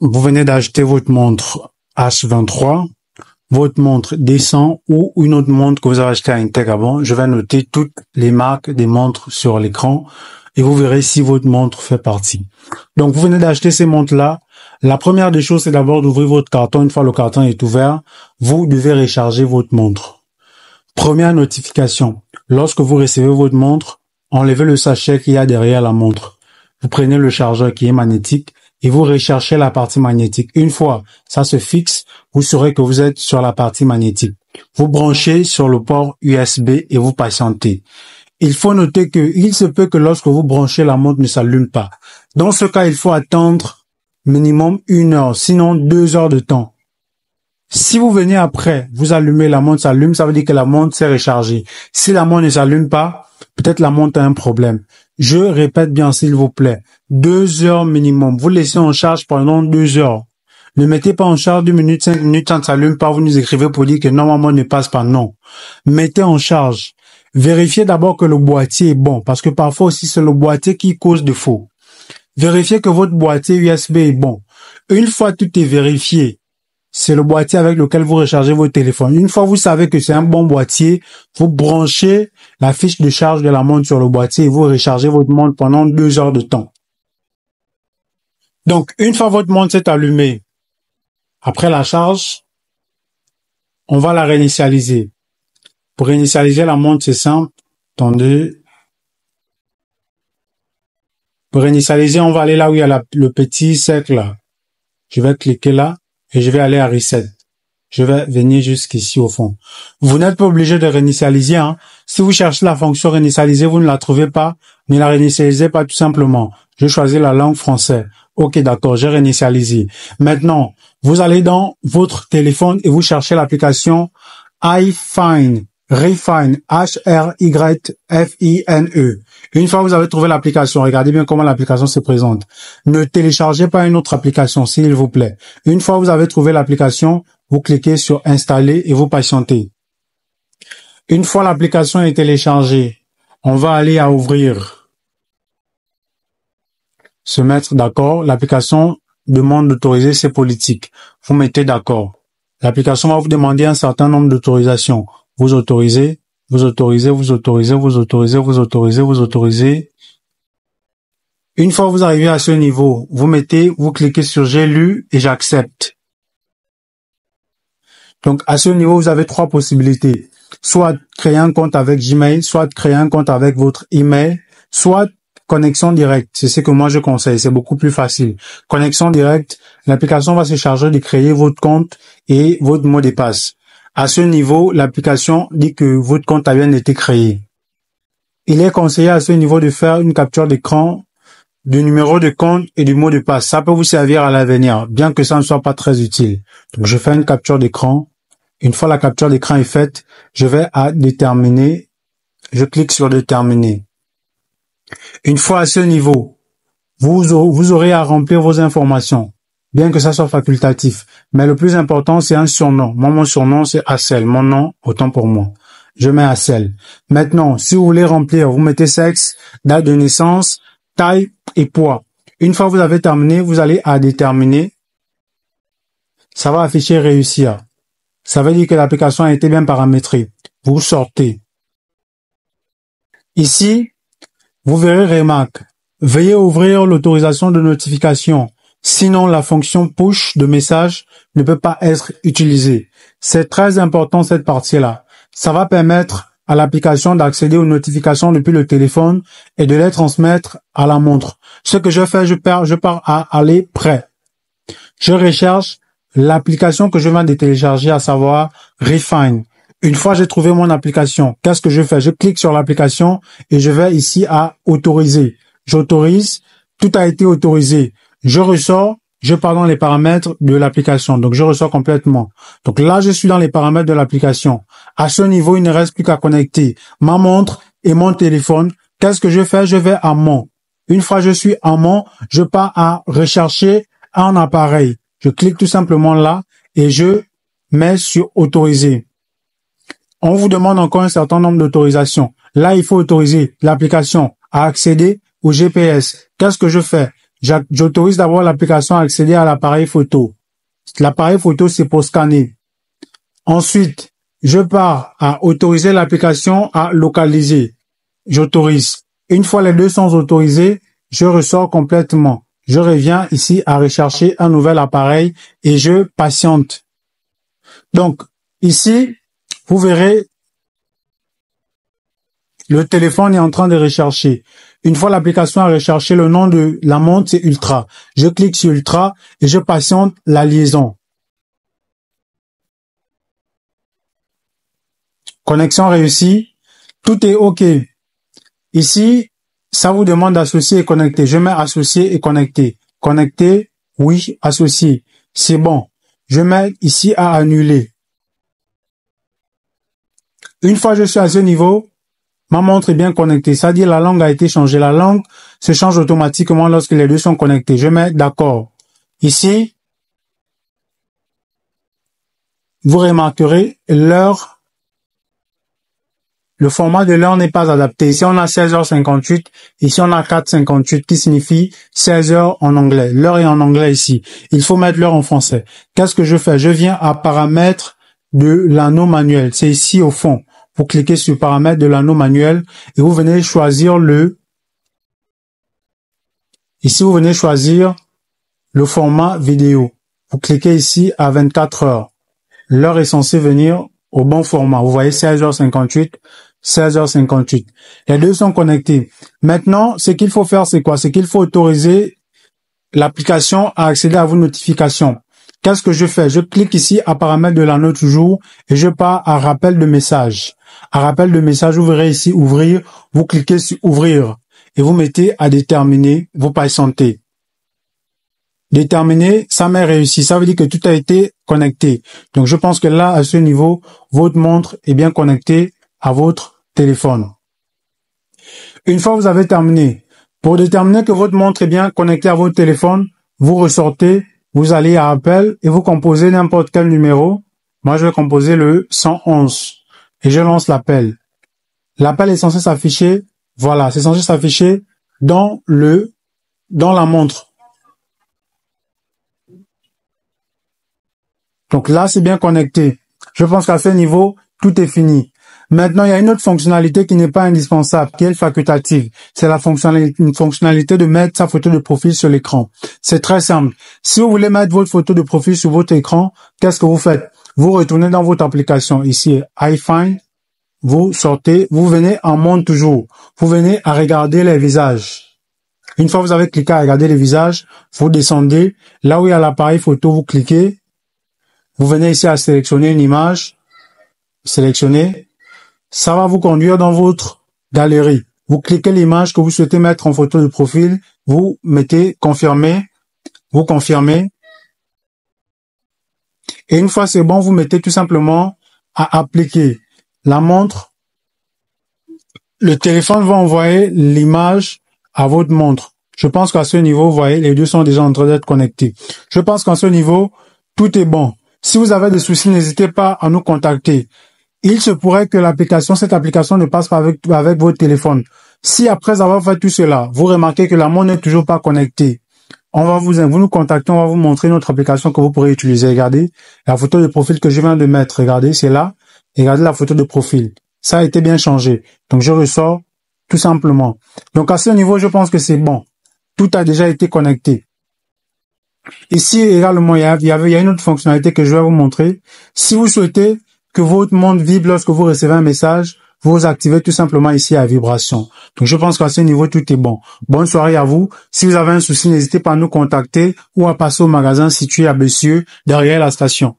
vous venez d'acheter votre montre H23, votre montre descend ou une autre montre que vous avez acheté à Integ avant. Je vais noter toutes les marques des montres sur l'écran et vous verrez si votre montre fait partie. Donc, vous venez d'acheter ces montres-là. La première des choses, c'est d'abord d'ouvrir votre carton. Une fois le carton est ouvert, vous devez recharger votre montre. Première notification. Lorsque vous recevez votre montre, enlevez le sachet qu'il y a derrière la montre. Vous prenez le chargeur qui est magnétique et vous recherchez la partie magnétique. Une fois ça se fixe, vous saurez que vous êtes sur la partie magnétique. Vous branchez sur le port USB et vous patientez. Il faut noter que il se peut que lorsque vous branchez, la montre ne s'allume pas. Dans ce cas, il faut attendre minimum 1 heure, sinon 2 heures de temps. Si vous venez après, vous allumez, la montre s'allume, ça veut dire que la montre s'est rechargée. Si la montre ne s'allume pas, peut-être la montre a un problème. Je répète bien, s'il vous plaît, 2 heures minimum. Vous laissez en charge pendant 2 heures. Ne mettez pas en charge 2 minutes, 5 minutes, ça ne s'allume pas, vous nous écrivez pour dire que normalement ne passe pas. Non. Mettez en charge. Vérifiez d'abord que le boîtier est bon, parce que parfois aussi c'est le boîtier qui cause défaut. Vérifiez que votre boîtier USB est bon. Une fois tout est vérifié, c'est le boîtier avec lequel vous rechargez votre téléphone. Une fois vous savez que c'est un bon boîtier, vous branchez la fiche de charge de la montre sur le boîtier et vous rechargez votre montre pendant 2 heures de temps. Donc, une fois votre montre s'est allumée, après la charge, on va la réinitialiser. Pour réinitialiser la montre, c'est simple. Attendez. Pour réinitialiser, on va aller là où il y a le petit cercle là. Je vais cliquer là et je vais aller à Reset. Je vais venir jusqu'ici au fond. Vous n'êtes pas obligé de réinitialiser. Si vous cherchez la fonction réinitialiser, vous ne la trouvez pas, ne la réinitialisez pas tout simplement. Je choisis la langue française. Ok, d'accord, j'ai réinitialisé. Maintenant, vous allez dans votre téléphone et vous cherchez l'application iFine. Refine, H-R-Y-F-I-N-E. Une fois que vous avez trouvé l'application, regardez bien comment l'application se présente. Ne téléchargez pas une autre application, s'il vous plaît. Une fois que vous avez trouvé l'application, vous cliquez sur Installer et vous patientez. Une fois l'application est téléchargée, on va aller à Ouvrir. Se mettre d'accord. L'application demande d'autoriser ses politiques. Vous mettez d'accord. L'application va vous demander un certain nombre d'autorisations. Vous autorisez, vous autorisez, vous autorisez, vous autorisez, vous autorisez, vous autorisez. Une fois que vous arrivez à ce niveau, vous cliquez sur J'ai lu et j'accepte. Donc, à ce niveau, vous avez 3 possibilités. Soit créer un compte avec Gmail, soit créer un compte avec votre email, soit connexion directe. C'est ce que moi je conseille. C'est beaucoup plus facile. Connexion directe, l'application va se charger de créer votre compte et votre mot de passe. À ce niveau, l'application dit que votre compte a bien été créé. Il est conseillé à ce niveau de faire une capture d'écran du numéro de compte et du mot de passe. Ça peut vous servir à l'avenir, bien que ça ne soit pas très utile. Donc, je fais une capture d'écran. Une fois la capture d'écran est faite, je vais à déterminer. Je clique sur déterminer. Une fois à ce niveau, vous aurez à remplir vos informations. Bien que ça soit facultatif. Mais le plus important, c'est un surnom. Moi, mon surnom, c'est Assel. Mon nom, autant pour moi. Je mets Assel. Maintenant, si vous voulez remplir, vous mettez sexe, date de naissance, taille et poids. Une fois que vous avez terminé, vous allez à déterminer. Ça va afficher réussir. Ça veut dire que l'application a été bien paramétrée. Vous sortez. Ici, vous verrez remarque. Veuillez ouvrir l'autorisation de notification. Sinon, la fonction push de message ne peut pas être utilisée. C'est très important cette partie-là. Ça va permettre à l'application d'accéder aux notifications depuis le téléphone et de les transmettre à la montre. Ce que je fais, je pars à aller prêt. Je recherche l'application que je viens de télécharger, à savoir Refine. Une fois j'ai trouvé mon application, qu'est-ce que je fais? Je clique sur l'application et je vais ici à autoriser. J'autorise, tout a été autorisé. Je ressors, je pars dans les paramètres de l'application. Donc, je ressors complètement. Donc là, je suis dans les paramètres de l'application. À ce niveau, il ne reste plus qu'à connecter ma montre et mon téléphone. Qu'est-ce que je fais? Je vais à mon. Une fois que je suis à mon, je pars à rechercher un appareil. Je clique tout simplement là et je mets sur autoriser. On vous demande encore un certain nombre d'autorisations. Là, il faut autoriser l'application à accéder au GPS. Qu'est-ce que je fais? J'autorise d'abord l'application à accéder à l'appareil photo. L'appareil photo, c'est pour scanner. Ensuite, je pars à autoriser l'application à localiser. J'autorise. Une fois les deux sont autorisés, je ressors complètement. Je reviens ici à rechercher un nouvel appareil et je patiente. Donc, ici, vous verrez, le téléphone est en train de rechercher. Une fois l'application a recherché, le nom de la montre, c'est Ultra. Je clique sur Ultra et je patiente la liaison. Connexion réussie. Tout est OK. Ici, ça vous demande d'associer et connecter. Je mets associer et connecter. Connecter, oui, associer. C'est bon. Je mets ici à annuler. Une fois que je suis à ce niveau, ma montre est bien connectée. C'est-à-dire la langue a été changée. La langue se change automatiquement lorsque les deux sont connectés. Je mets d'accord. Ici, vous remarquerez l'heure. Le format de l'heure n'est pas adapté. Ici, on a 16h58. Ici, on a 4h58 qui signifie 16h en anglais. L'heure est en anglais ici. Il faut mettre l'heure en français. Qu'est-ce que je fais? Je viens à paramètres de l'anneau manuel. C'est ici au fond. Vous cliquez sur paramètres de l'anneau manuel et vous venez choisir ici, vous venez choisir le format vidéo. Vous cliquez ici à 24 heures. L'heure est censée venir au bon format. Vous voyez 16h58, 16h58. Les deux sont connectés. Maintenant, ce qu'il faut faire, c'est quoi? C'est qu'il faut autoriser l'application à accéder à vos notifications. Qu'est-ce que je fais? Je clique ici à paramètres de l'anneau toujours et je pars à rappel de message. À rappel de message, vous verrez ici ouvrir. Vous cliquez sur ouvrir et vous mettez à déterminer. Vous patientez. Déterminer, ça m'est réussi. Ça veut dire que tout a été connecté. Donc, je pense que là, à ce niveau, votre montre est bien connectée à votre téléphone. Une fois que vous avez terminé, pour déterminer que votre montre est bien connectée à votre téléphone, vous ressortez, vous allez à appel et vous composez n'importe quel numéro. Moi, je vais composer le 111 et je lance l'appel. L'appel est censé s'afficher, voilà, c'est censé s'afficher dans la montre. Donc là, c'est bien connecté. Je pense qu'à ce niveau, tout est fini. Maintenant, il y a une autre fonctionnalité qui n'est pas indispensable, qui est facultative. C'est une fonctionnalité de mettre sa photo de profil sur l'écran. C'est très simple. Si vous voulez mettre votre photo de profil sur votre écran, qu'est-ce que vous faites? Vous retournez dans votre application. Ici, iFind. Vous sortez, vous venez en montre toujours. Vous venez à regarder les visages. Une fois que vous avez cliqué à regarder les visages, vous descendez. Là où il y a l'appareil photo, vous cliquez. Vous venez ici à sélectionner une image, sélectionnez, ça va vous conduire dans votre galerie. Vous cliquez l'image que vous souhaitez mettre en photo de profil, vous mettez confirmer, vous confirmez. Et une fois c'est bon, vous mettez tout simplement à appliquer. La montre, le téléphone va envoyer l'image à votre montre. Je pense qu'à ce niveau, vous voyez, les deux sont déjà en train d'être connectés. Je pense qu'à ce niveau, tout est bon. Si vous avez des soucis, n'hésitez pas à nous contacter. Il se pourrait que cette application ne passe pas avec votre téléphone. Si après avoir fait tout cela, vous remarquez que la montre n'est toujours pas connectée, vous nous contactez, on va vous montrer notre application que vous pourrez utiliser. Regardez la photo de profil que je viens de mettre. Regardez, c'est là. Regardez la photo de profil. Ça a été bien changé. Donc, je ressors tout simplement. Donc, à ce niveau, je pense que c'est bon. Tout a déjà été connecté. Ici également, il y a une autre fonctionnalité que je vais vous montrer. Si vous souhaitez que votre montre vibre lorsque vous recevez un message, vous activez tout simplement ici à vibration. Donc, je pense qu'à ce niveau, tout est bon. Bonne soirée à vous. Si vous avez un souci, n'hésitez pas à nous contacter ou à passer au magasin situé à Bessieux, derrière la station.